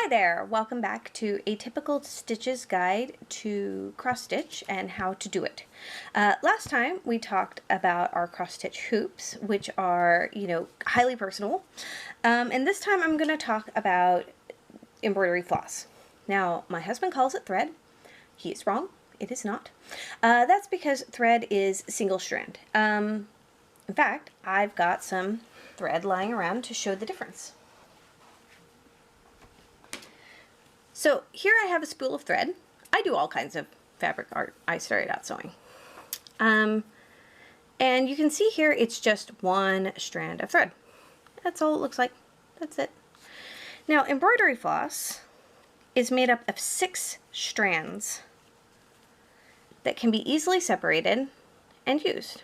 Hi there, welcome back to Atypical Stitches Guide to Cross Stitch and how to do it. Last time we talked about our cross stitch hoops, which are, highly personal. And this time I'm going to talk about embroidery floss. Now, my husband calls it thread. He is wrong. It is not. That's because thread is single strand. In fact, I've got some thread lying around to show the difference. So here I have a spool of thread. I do all kinds of fabric art. I started out sewing. And you can see here it's just one strand of thread. That's all it looks like. That's it. Now embroidery floss is made up of 6 strands that can be easily separated and used.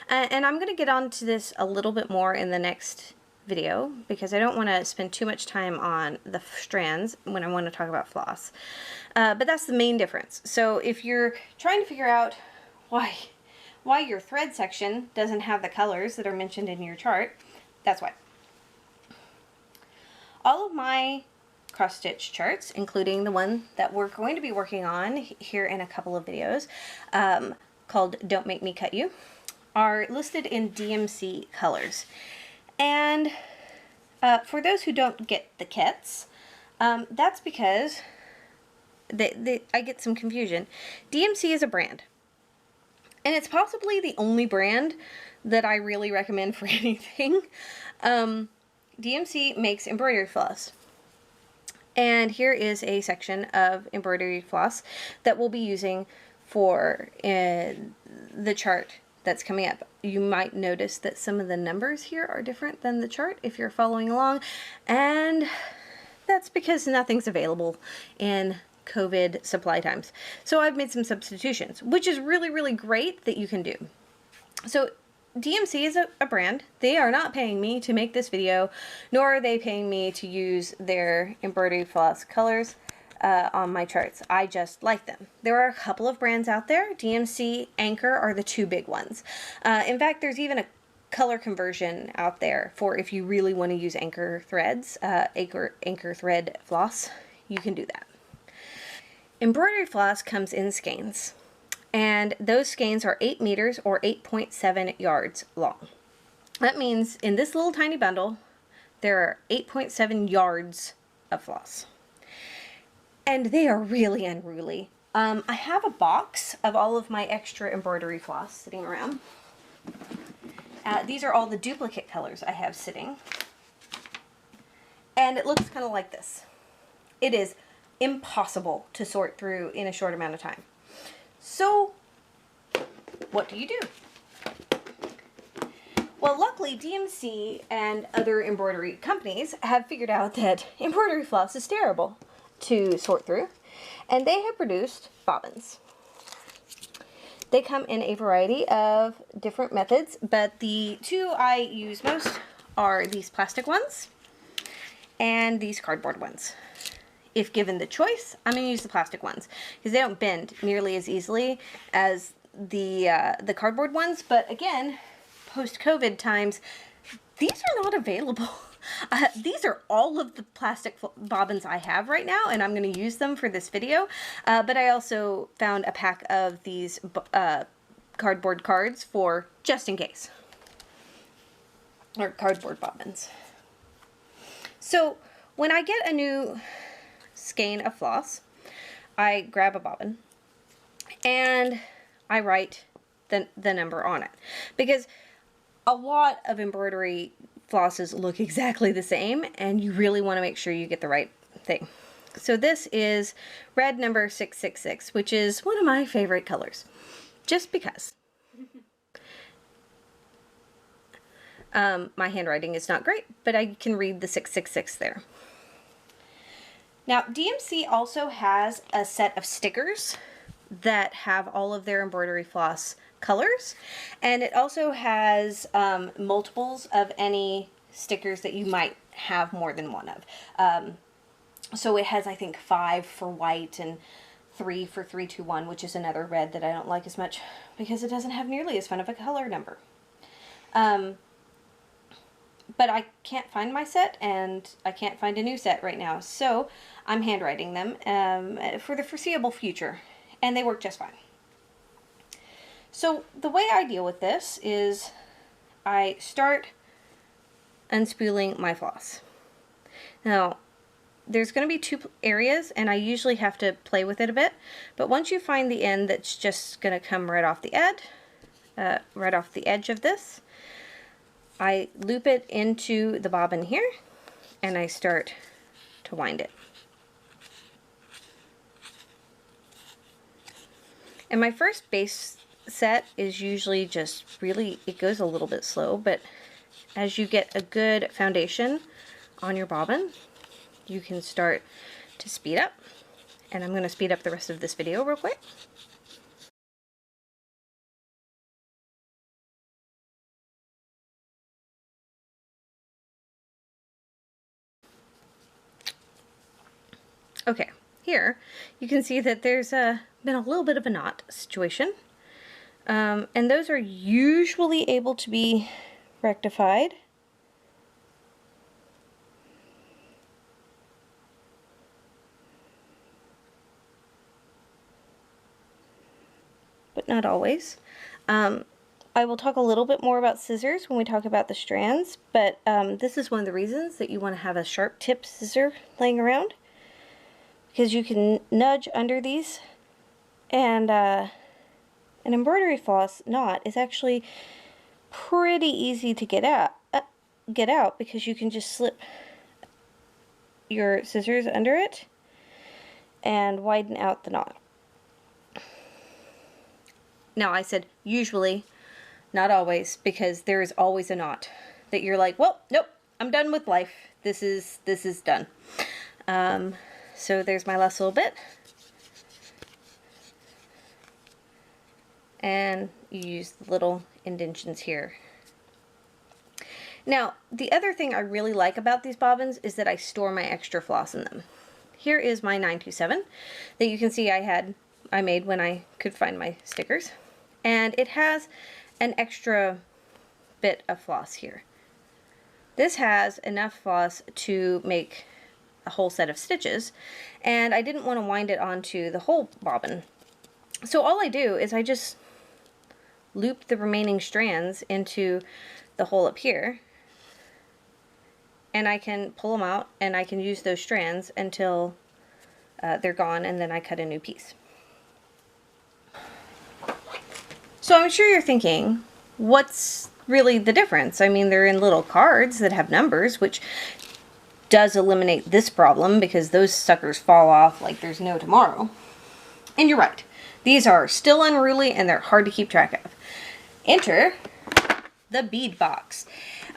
And I'm going to get onto this a little bit more in the next video because I don't want to spend too much time on the strands when I want to talk about floss. But that's the main difference. So if you're trying to figure out why your thread section doesn't have the colors that are mentioned in your chart, that's why. All of my cross stitch charts, including the one that we're going to be working on here in a couple of videos, called Don't Make Me Cut You, are listed in DMC colors. And for those who don't get the kits, that's because I get some confusion. DMC is a brand. And it's possibly the only brand that I really recommend for anything. DMC makes embroidery floss. And here is a section of embroidery floss that we'll be using for the chart that's coming up. You might notice that some of the numbers here are different than the chart if you're following along, and that's because nothing's available in COVID supply times. So I've made some substitutions, which is really, really great that you can do. So DMC is a brand. They are not paying me to make this video, nor are they paying me to use their embroidery floss colors on my charts. I just like them. There are a couple of brands out there. DMC, Anchor are the 2 big ones. In fact, there's even a color conversion out there for if you really want to use Anchor threads, Anchor thread floss, you can do that. Embroidery floss comes in skeins, and those skeins are 8 meters or 8.7 yards long. That means in this little tiny bundle, there are 8.7 yards of floss. And they are really unruly. I have a box of all of my extra embroidery floss sitting around. These are all the duplicate colors I have sitting. And it looks kind of like this. It is impossible to sort through in a short amount of time. So, what do you do? Well, luckily DMC and other embroidery companies have figured out that embroidery floss is terrible to sort through, and they have produced bobbins. They come in a variety of different methods, but the 2 I use most are these plastic ones and these cardboard ones. If given the choice, I'm going to use the plastic ones because they don't bend nearly as easily as the cardboard ones, but again, post-COVID times, these are not available. These are all of the plastic bobbins I have right now, and I'm going to use them for this video. But I also found a pack of these cardboard cards for just in case. Or cardboard bobbins. So when I get a new skein of floss, I grab a bobbin and I write the number on it. Because a lot of embroidery flosses look exactly the same, and you really want to make sure you get the right thing. So this is red number 666, which is one of my favorite colors, just because. My handwriting is not great, but I can read the 666 there. Now, DMC also has a set of stickers that have all of their embroidery floss colors, and it also has multiples of any stickers that you might have more than one of. So it has, I think, 5 for white and 3 for 321, which is another red that I don't like as much because it doesn't have nearly as fun of a color number. but I can't find my set, and I can't find a new set right now, so I'm handwriting them for the foreseeable future, and they work just fine. So the way I deal with this is I start unspooling my floss. Now, there's going to be two areas, and I usually have to play with it a bit, but once you find the end that's just going to come right off the edge of this, I loop it into the bobbin here, and I start to wind it. And my first base set is usually just really, it goes a little bit slow, but as you get a good foundation on your bobbin, you can start to speed up. And I'm going to speed up the rest of this video real quick. Okay, here you can see that there's been a little bit of a knot situation. And those are usually able to be rectified. But not always. I will talk a little bit more about scissors when we talk about the strands, but this is one of the reasons that you want to have a sharp tip scissor laying around, because you can nudge under these, and an embroidery floss knot is actually pretty easy to get out because you can just slip your scissors under it and widen out the knot. Now, I said usually, not always, because there is always a knot that you're like, well, nope, I'm done with life. This is done. So there's my last little bit. And you use the little indentions here. Now, the other thing I really like about these bobbins is that I store my extra floss in them. Here is my 927 that you can see I made when I could find my stickers. And it has an extra bit of floss here. This has enough floss to make a whole set of stitches, and I didn't want to wind it onto the whole bobbin. So all I do is I just loop the remaining strands into the hole up here, and I can pull them out and I can use those strands until they're gone, and then I cut a new piece. So I'm sure you're thinking, what's really the difference? I mean, they're in little cards that have numbers, which does eliminate this problem because those suckers fall off like there's no tomorrow. And you're right. These are still unruly and they're hard to keep track of. Enter the bead box.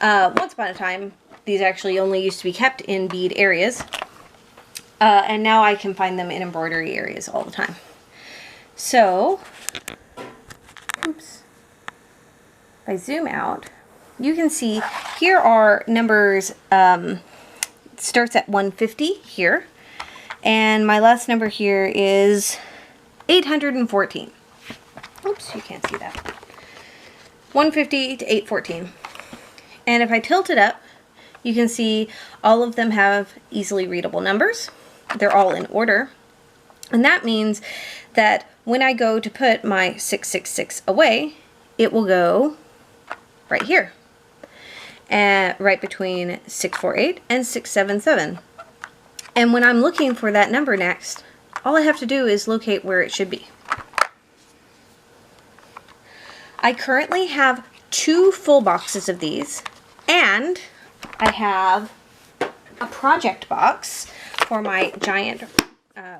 Once upon a time, these actually only used to be kept in bead areas. And now I can find them in embroidery areas all the time. So, oops. If I zoom out, you can see here are numbers, it starts at 150 here, and my last number here is 814. Oops, you can't see that. 150 to 814. And if I tilt it up, you can see all of them have easily readable numbers. They're all in order. And that means that when I go to put my 666 away, it will go right here, right between 648 and 677. And when I'm looking for that number next, all I have to do is locate where it should be. I currently have 2 full boxes of these, and I have a project box for my giant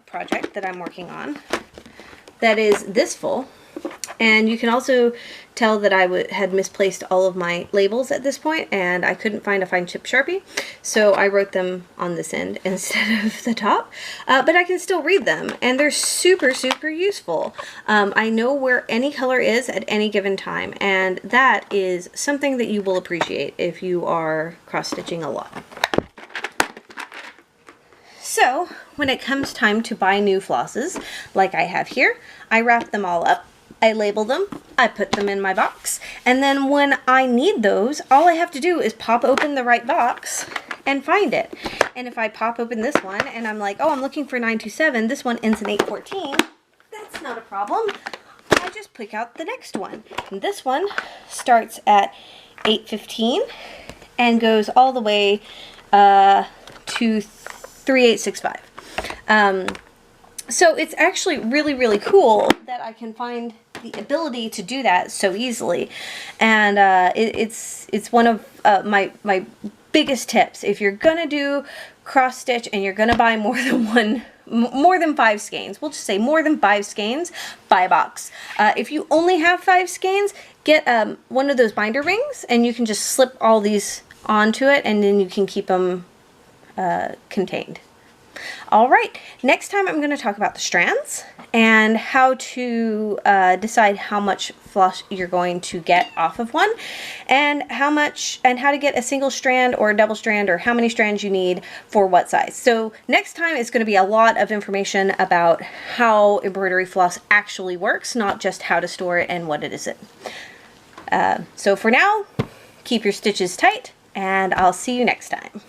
project that I'm working on that is this full. And you can also tell that I had misplaced all of my labels at this point, and I couldn't find a fine tip Sharpie, so I wrote them on this end instead of the top. But I can still read them, and they're super, super useful. I know where any color is at any given time, and that is something that you will appreciate if you are cross-stitching a lot. So, when it comes time to buy new flosses, like I have here, I wrap them all up. I label them, I put them in my box, and then when I need those, all I have to do is pop open the right box and find it. And if I pop open this one and I'm like, oh, I'm looking for 927, this one ends in 814, that's not a problem. I just pick out the next one. And this one starts at 815 and goes all the way to 3865. So it's actually really, really cool that I can find the ability to do that so easily. And it's one of my biggest tips. If you're gonna do cross stitch and you're gonna buy more than 5 skeins, we'll just say more than 5 skeins, buy a box. If you only have 5 skeins, get one of those binder rings and you can just slip all these onto it and then you can keep them contained. All right, next time I'm going to talk about the strands and how to decide how much floss you're going to get off of one, and how to get a single strand or a double strand, or how many strands you need for what size. So next time it's going to be a lot of information about how embroidery floss actually works, not just how to store it and what it is in. So for now, keep your stitches tight, and I'll see you next time.